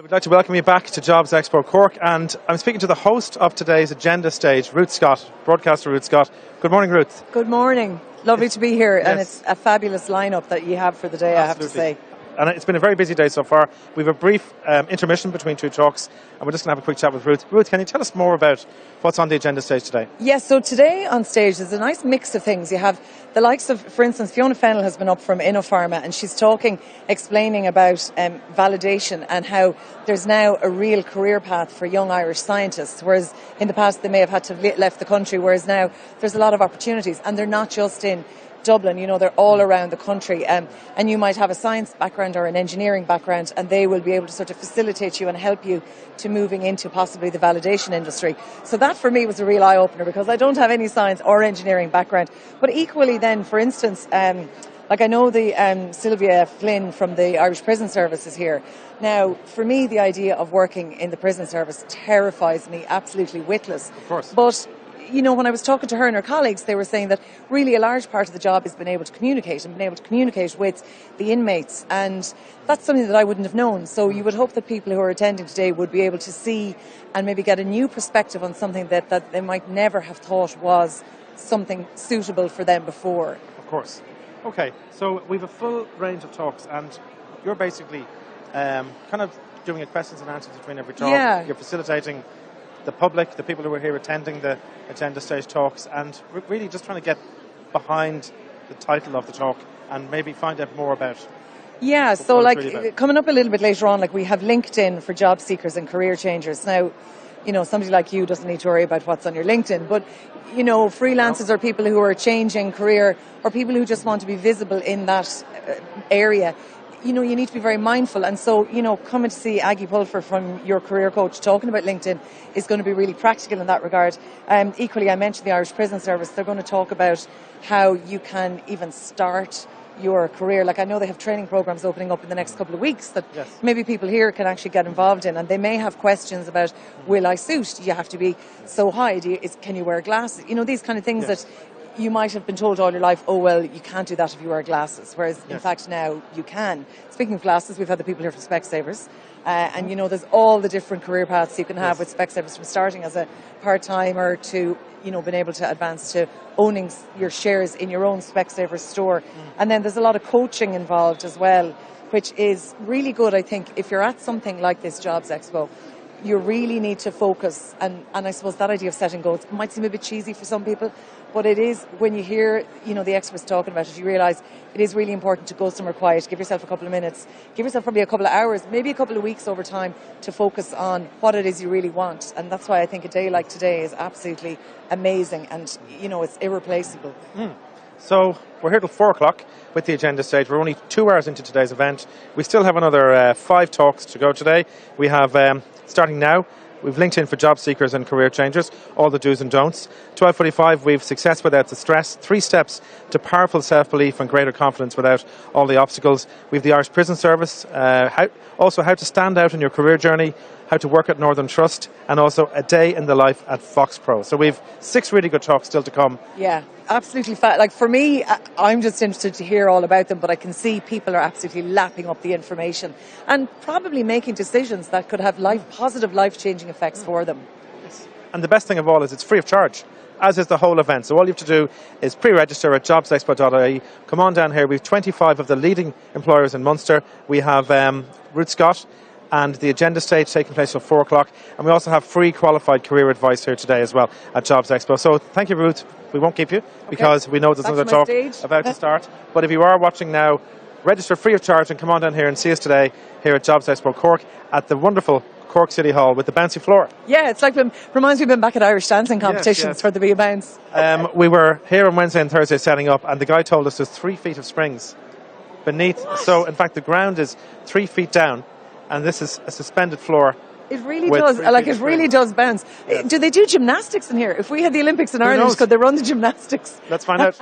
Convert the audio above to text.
I would like to welcome you back to Jobs Expo Cork, and I'm speaking to the host of today's agenda stage, Ruth Scott, broadcaster Ruth Scott. Good morning, Ruth. Good morning. Lovely to be here, and it's a fabulous lineup that you have for the day, Absolutely. I have to say. And it's been a very busy day so far. We have a brief intermission between two talks, and we're just going to have a quick chat with Ruth. Ruth, can you tell us more about what's on the agenda stage today? Yes, so today on stage there's a nice mix of things. You have the likes of, for instance, Fiona Fennell has been up from InnoPharma, and she's explaining about validation and how there's now a real career path for young Irish scientists, whereas in the past they may have had to have left the country, whereas now there's a lot of opportunities, and they're not just in Dublin, they're all around the country, and you might have a science background or an engineering background, and they will be able to sort of facilitate you and help you to moving into possibly the validation industry. So that for me was a real eye-opener, because I don't have any science or engineering background. But equally then, for instance, I know the Sylvia Flynn from the Irish Prison Service is here. Now, for me, the idea of working in the prison service terrifies me absolutely witless. Of course. But when I was talking to her and her colleagues, they were saying that really a large part of the job is being able to communicate with the inmates, and that's something that I wouldn't have known. So you would hope that people who are attending today would be able to see and maybe get a new perspective on something that they might never have thought was something suitable for them before. Of course. Okay, so we have a full range of talks, and you're basically kind of doing a questions and answers between every talk. Yeah. You're facilitating the public, the people who are here attending the agenda stage talks, and really just trying to get behind the title of the talk and maybe find out more about. Yeah, so really coming up a little bit later on, we have LinkedIn for job seekers and career changers. Now, somebody like you doesn't need to worry about what's on your LinkedIn, but freelancers or people who are changing career, or people who just want to be visible in that area, you need to be very mindful. And so, coming to see Aggie Pulfer from your career coach talking about LinkedIn is going to be really practical in that regard. Equally, I mentioned the Irish Prison Service. They're going to talk about how you can even start your career. I know they have training programs opening up in the next couple of weeks that maybe people here can actually get involved in, and they may have questions about, will I suit? Do you have to be so high? Can you wear glasses? These kind of things that you might have been told all your life, oh, well, you can't do that if you wear glasses, whereas in fact now you can. Speaking of glasses, we've had the people here from Specsavers, and there's all the different career paths you can have with Specsavers, from starting as a part-timer to being able to advance to owning your shares in your own Specsavers store. And then there's a lot of coaching involved as well, which is really good. I think if you're at something like this Jobs Expo, you really need to focus, and I suppose that idea of setting goals might seem a bit cheesy for some people, but it is, when you hear the experts talking about it, you realise it is really important to go somewhere quiet, give yourself a couple of minutes, give yourself probably a couple of hours, maybe a couple of weeks over time, to focus on what it is you really want. And that's why I think a day like today is absolutely amazing, and it's irreplaceable. So we're here till 4 o'clock with the agenda stage. We're only 2 hours into today's event. We still have another 5 talks to go today. We have, starting now, we've LinkedIn for job seekers and career changers, all the do's and don'ts. 12:45, we've success without the stress, 3 steps to powerful self-belief and greater confidence without all the obstacles. We've the Irish Prison Service, how to stand out in your career journey, how to work at Northern Trust, and also a day in the life at Fox Pro. So we've 6 really good talks still to come. Yeah, absolutely. For me, I'm just interested to hear all about them, but I can see people are absolutely lapping up the information and probably making decisions that could have positive, life-changing effects for them. And the best thing of all is it's free of charge, as is the whole event. So all you have to do is pre-register at jobsexpo.ie. Come on down here. We have 25 of the leading employers in Munster. We have Ruth Scott and the agenda stage taking place till 4 o'clock. And we also have free qualified career advice here today as well at Jobs Expo. So thank you, Ruth. We won't keep you because we know there's another talk about to start. But if you are watching now, register free of charge and come on down here and see us today here at Jobs Expo Cork at the wonderful Cork City Hall with the bouncy floor. Yeah, it's reminds me of being back at Irish dancing competitions for the Be a Bounce. We were here on Wednesday and Thursday setting up, and the guy told us there's 3 feet of springs beneath. What? So in fact the ground is 3 feet down, and this is a suspended floor. It really does. It really does bounce. Yes. Do they do gymnastics in here? If we had the Olympics in Ireland, could they run the gymnastics? Let's find out.